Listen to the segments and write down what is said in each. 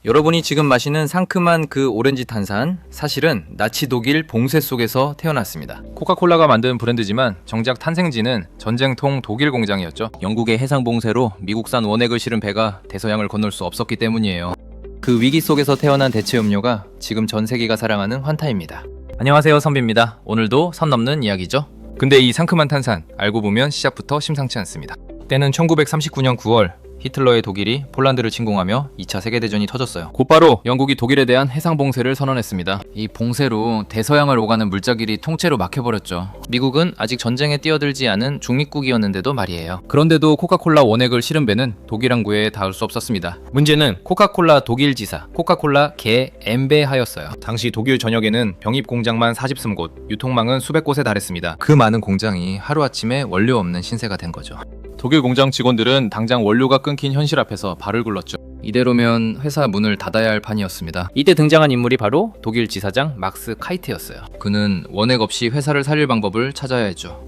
여러분이 지금 마시는 상큼한 그 오렌지 탄산, 사실은 나치 독일 봉쇄 속에서 태어났습니다. 코카콜라가 만든 브랜드지만 정작 탄생지는 전쟁통 독일 공장이었죠. 영국의 해상 봉쇄로 미국산 원액을 실은 배가 대서양을 건널 수 없었기 때문이에요. 그 위기 속에서 태어난 대체 음료가 지금 전 세계가 사랑하는 환타입니다. 안녕하세요, 선비입니다. 오늘도 선 넘는 이야기죠. 근데 이 상큼한 탄산, 알고 보면 시작부터 심상치 않습니다. 때는 1939년 9월 히틀러의 독일이 폴란드를 침공하며 2차 세계대전이 터졌어요. 곧바로 영국이 독일에 대한 해상 봉쇄를 선언했습니다. 이 봉쇄로 대서양을 오가는 물자길이 통째로 막혀버렸죠. 미국은 아직 전쟁에 뛰어들지 않은 중립국이었는데도 말이에요. 그런데도 코카콜라 원액을 실은 배는 독일 항구에 닿을 수 없었습니다. 문제는 코카콜라 독일 지사, 코카콜라 GmbH였어요. 당시 독일 전역에는 병입 공장만 40곳, 유통망은 수백 곳에 달했습니다. 그 많은 공장이 하루아침에 원료 없는 신세가 된 거죠. 독일 공장 직원들은 당장 원료가 끊긴 현실 앞에서 발을 굴렀죠. 이대로면 회사 문을 닫아야 할 판이었습니다. 이때 등장한 인물이 바로 독일 지사장 막스 카이트였어요. 그는 원액 없이 회사를 살릴 방법을 찾아야 했죠.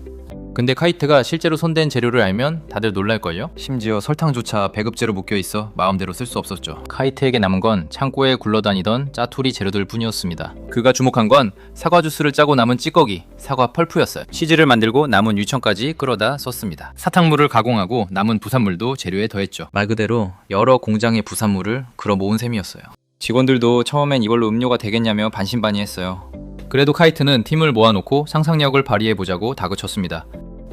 근데 카이트가 실제로 손댄 재료를 알면 다들 놀랄걸요? 심지어 설탕조차 배급제로 묶여있어 마음대로 쓸 수 없었죠. 카이트에게 남은 건 창고에 굴러다니던 짜투리 재료들 뿐이었습니다. 그가 주목한 건 사과 주스를 짜고 남은 찌꺼기, 사과 펄프였어요. 치즈를 만들고 남은 유청까지 끌어다 썼습니다. 사탕물을 가공하고 남은 부산물도 재료에 더했죠. 말 그대로 여러 공장의 부산물을 걸어 모은 셈이었어요. 직원들도 처음엔 이걸로 음료가 되겠냐며 반신반의했어요. 그래도 카이트는 팀을 모아놓고 상상력을 발휘해보자고 다그쳤습니다.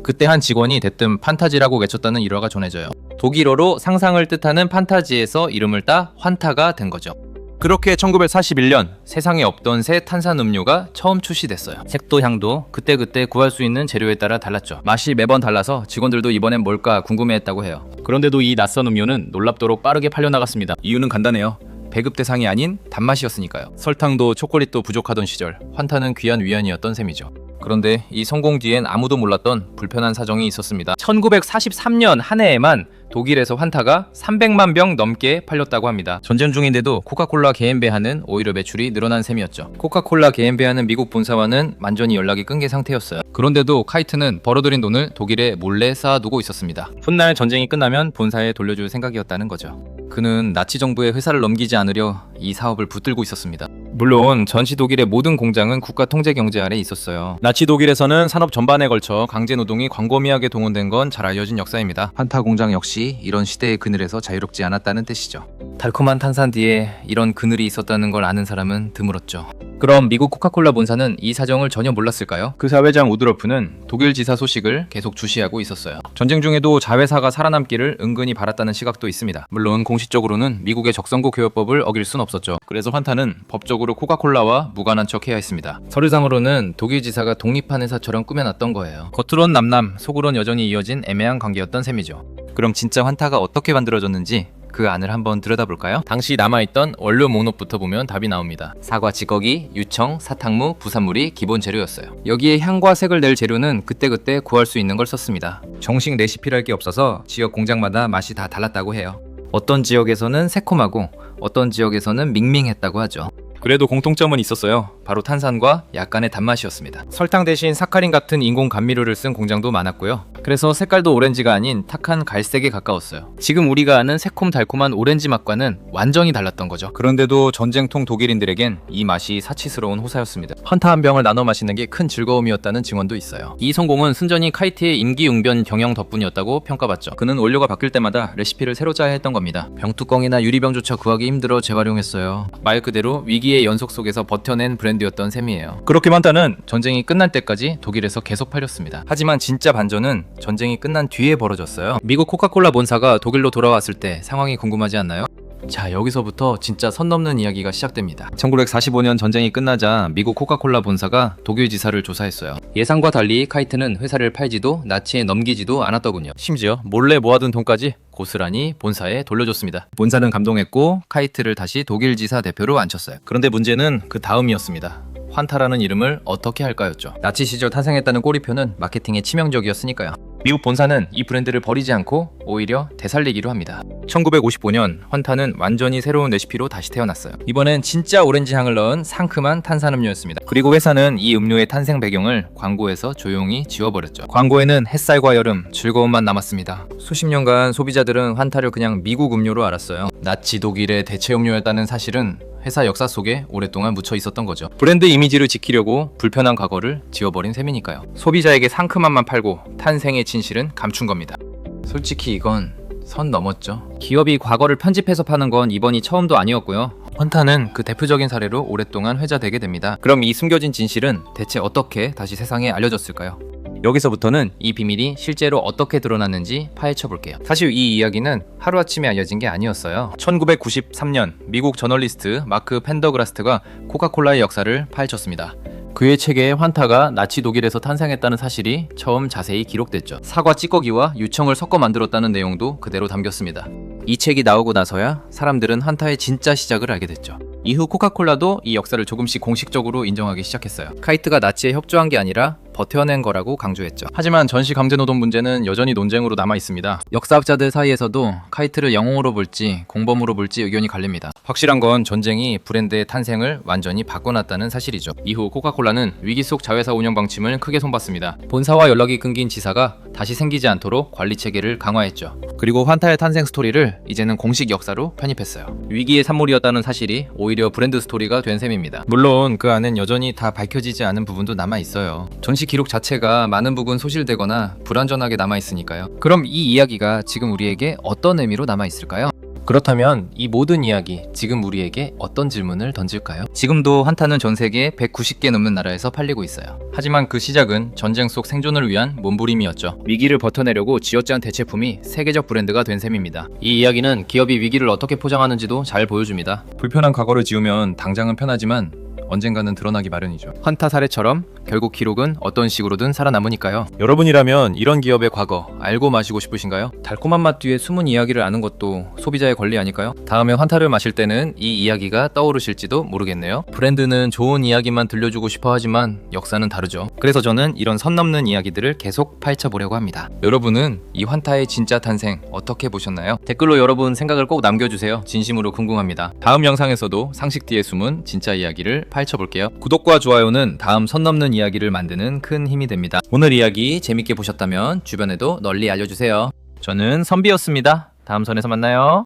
그때 한 직원이 대뜸 판타지라고 외쳤다는 일화가 전해져요. 독일어로 상상을 뜻하는 판타지에서 이름을 따 환타가 된 거죠. 그렇게 1941년 세상에 없던 새 탄산음료가 처음 출시됐어요. 색도 향도 그때그때 구할 수 있는 재료에 따라 달랐죠. 맛이 매번 달라서 직원들도 이번엔 뭘까 궁금해했다고 해요. 그런데도 이 낯선 음료는 놀랍도록 빠르게 팔려나갔습니다. 이유는 간단해요. 배급 대상이 아닌 단맛이었으니까요. 설탕도 초콜릿도 부족하던 시절 환타는 귀한 위안이었던 셈이죠. 그런데 이 성공 뒤엔 아무도 몰랐던 불편한 사정이 있었습니다. 1943년 한 해에만 독일에서 환타가 300만 병 넘게 팔렸다고 합니다. 전쟁 중인데도 코카콜라 GmbH는 오히려 매출이 늘어난 셈이었죠. 코카콜라 GmbH는 미국 본사와는 완전히 연락이 끊긴 상태였어요. 그런데도 카이트는 벌어들인 돈을 독일에 몰래 쌓아두고 있었습니다. 훗날 전쟁이 끝나면 본사에 돌려줄 생각이었다는 거죠. 그는 나치 정부의 회사를 넘기지 않으려 이 사업을 붙들고 있었습니다. 물론 전시 독일의 모든 공장은 국가 통제 경제 아래 있었어요. 나치 독일에서는 산업 전반에 걸쳐 강제 노동이 광범위하게 동원된 건 잘 알려진 역사입니다. 환타 공장 역시 이런 시대의 그늘에서 자유롭지 않았다는 뜻이죠. 달콤한 탄산 뒤에 이런 그늘이 있었다는 걸 아는 사람은 드물었죠. 그럼 미국 코카콜라 본사는 이 사정을 전혀 몰랐을까요? 그 사회장 우드러프는 독일 지사 소식을 계속 주시하고 있었어요. 전쟁 중에도 자회사가 살아남기를 은근히 바랐다는 시각도 있습니다. 물론 공식적으로는 미국의 적성고 교역법을 어길 순 없었죠. 그래서 환타는 법적으로 코카콜라와 무관한 척 해야 했습니다. 서류상으로는 독일 지사가 독립한 회사처럼 꾸며놨던 거예요. 겉으론 남남, 속으론 여전히 이어진 애매한 관계였던 셈이죠. 그럼 진짜 환타가 어떻게 만들어졌는지 그 안을 한번 들여다볼까요? 당시 남아있던 원료 목록부터 보면 답이 나옵니다. 사과 찌꺼기, 유청, 사탕무, 부산물이 기본 재료였어요. 여기에 향과 색을 낼 재료는 그때그때 구할 수 있는 걸 썼습니다. 정식 레시피랄 게 없어서 지역 공장마다 맛이 다 달랐다고 해요. 어떤 지역에서는 새콤하고 어떤 지역에서는 밍밍했다고 하죠. 그래도 공통점은 있었어요. 바로 탄산과 약간의 단맛이었습니다. 설탕 대신 사카린 같은 인공 감미료를 쓴 공장도 많았고요. 그래서 색깔도 오렌지가 아닌 탁한 갈색에 가까웠어요. 지금 우리가 아는 새콤달콤한 오렌지 맛과는 완전히 달랐던 거죠. 그런데도 전쟁통 독일인들에겐 이 맛이 사치스러운 호사였습니다. 환타 한 병을 나눠 마시는 게 큰 즐거움이었다는 증언도 있어요. 이 성공은 순전히 카이트의 임기응변 경영 덕분이었다고 평가받죠. 그는 원료가 바뀔 때마다 레시피를 새로 짜야 했던 겁니다. 병뚜껑이나 유리병조차 구하기 힘들어 재활용했어요. 말 그대로 위기의 연속 속에서 버텨낸 브랜드였던 셈이에요. 그렇게 환타는 전쟁이 끝날 때까지 독일에서 계속 팔렸습니다. 하지만 진짜 반전은 전쟁이 끝난 뒤에 벌어졌어요. 미국 코카콜라 본사가 독일로 돌아왔을 때 상황이 궁금하지 않나요? 자, 여기서부터 진짜 선 넘는 이야기가 시작됩니다. 1945년 전쟁이 끝나자 미국 코카콜라 본사가 독일 지사를 조사했어요. 예상과 달리 카이트는 회사를 팔지도 나치에 넘기지도 않았더군요. 심지어 몰래 모아둔 돈까지 고스란히 본사에 돌려줬습니다. 본사는 감동했고 카이트를 다시 독일 지사 대표로 앉혔어요. 그런데 문제는 그 다음이었습니다. 환타라는 이름을 어떻게 할까였죠. 나치 시절 탄생했다는 꼬리표는 마케팅에 치명적이었으니까요. 미국 본사는 이 브랜드를 버리지 않고 오히려 되살리기로 합니다. 1955년 환타는 완전히 새로운 레시피로 다시 태어났어요. 이번엔 진짜 오렌지 향을 넣은 상큼한 탄산음료였습니다. 그리고 회사는 이 음료의 탄생 배경을 광고에서 조용히 지워버렸죠. 광고에는 햇살과 여름, 즐거움만 남았습니다. 수십 년간 소비자들은 환타를 그냥 미국 음료로 알았어요. 나치 독일의 대체 음료였다는 사실은 회사 역사 속에 오랫동안 묻혀 있었던 거죠. 브랜드 이미지를 지키려고 불편한 과거를 지워버린 셈이니까요. 소비자에게 상큼함만 팔고 탄생의 진실은 감춘 겁니다. 솔직히 이건 선 넘었죠. 기업이 과거를 편집해서 파는 건 이번이 처음도 아니었고요. 환타는 그 대표적인 사례로 오랫동안 회자되게 됩니다. 그럼 이 숨겨진 진실은 대체 어떻게 다시 세상에 알려졌을까요? 여기서부터는 이 비밀이 실제로 어떻게 드러났는지 파헤쳐 볼게요. 사실 이 이야기는 하루아침에 알려진 게 아니었어요. 1993년 미국 저널리스트 마크 펜더그라스트가 코카콜라의 역사를 파헤쳤습니다. 그의 책에 환타가 나치 독일에서 탄생했다는 사실이 처음 자세히 기록됐죠. 사과 찌꺼기와 유청을 섞어 만들었다는 내용도 그대로 담겼습니다. 이 책이 나오고 나서야 사람들은 환타의 진짜 시작을 알게 됐죠. 이후 코카콜라도 이 역사를 조금씩 공식적으로 인정하기 시작했어요. 카이트가 나치에 협조한 게 아니라 버텨낸 거라고 강조했죠. 하지만 전시 강제노동 문제는 여전히 논쟁으로 남아 있습니다. 역사학자들 사이에서도 카이트를 영웅으로 볼지 공범으로 볼지 의견이 갈립니다. 확실한 건 전쟁이 브랜드의 탄생을 완전히 바꿔놨다는 사실이죠. 이후 코카콜라는 위기 속 자회사 운영 방침을 크게 손봤습니다. 본사와 연락이 끊긴 지사가 다시 생기지 않도록 관리 체계를 강화했죠. 그리고 환타의 탄생 스토리를 이제는 공식 역사로 편입했어요. 위기의 산물이었다는 사실이 오히려 브랜드 스토리가 된 셈입니다. 물론 그 안엔 여전히 다 밝혀지지 않은 부분도 남아 있어요. 전시 기록 자체가 많은 부분 소실되거나 불완전하게 남아 있으니까요. 그럼 이 이야기가 지금 우리에게 어떤 의미로 남아 있을까요? 그렇다면 이 모든 이야기, 지금 우리에게 어떤 질문을 던질까요? 지금도 환타는 전 세계 190개 넘는 나라에서 팔리고 있어요. 하지만 그 시작은 전쟁 속 생존을 위한 몸부림이었죠. 위기를 버텨내려고 쥐어짠 대체품이 세계적 브랜드가 된 셈입니다. 이 이야기는 기업이 위기를 어떻게 포장하는지도 잘 보여줍니다. 불편한 과거를 지우면 당장은 편하지만 언젠가는 드러나기 마련이죠. 환타 사례처럼 결국 기록은 어떤 식으로든 살아남으니까요. 여러분이라면 이런 기업의 과거 알고 마시고 싶으신가요? 달콤한 맛 뒤에 숨은 이야기를 아는 것도 소비자의 권리 아닐까요? 다음에 환타를 마실 때는 이 이야기가 떠오르실지도 모르겠네요. 브랜드는 좋은 이야기만 들려주고 싶어 하지만 역사는 다르죠. 그래서 저는 이런 선 넘는 이야기들을 계속 파헤쳐 보려고 합니다. 여러분은 이 환타의 진짜 탄생 어떻게 보셨나요? 댓글로 여러분 생각을 꼭 남겨주세요. 진심으로 궁금합니다. 다음 영상에서도 상식 뒤에 숨은 진짜 이야기를 파헤쳐 볼게요. 구독과 좋아요는 다음 선 넘는 이야기를 만드는 큰 힘이 됩니다. 오늘 이야기 재밌게 보셨다면 주변에도 널리 알려주세요. 저는 선비였습니다. 다음 선에서 만나요.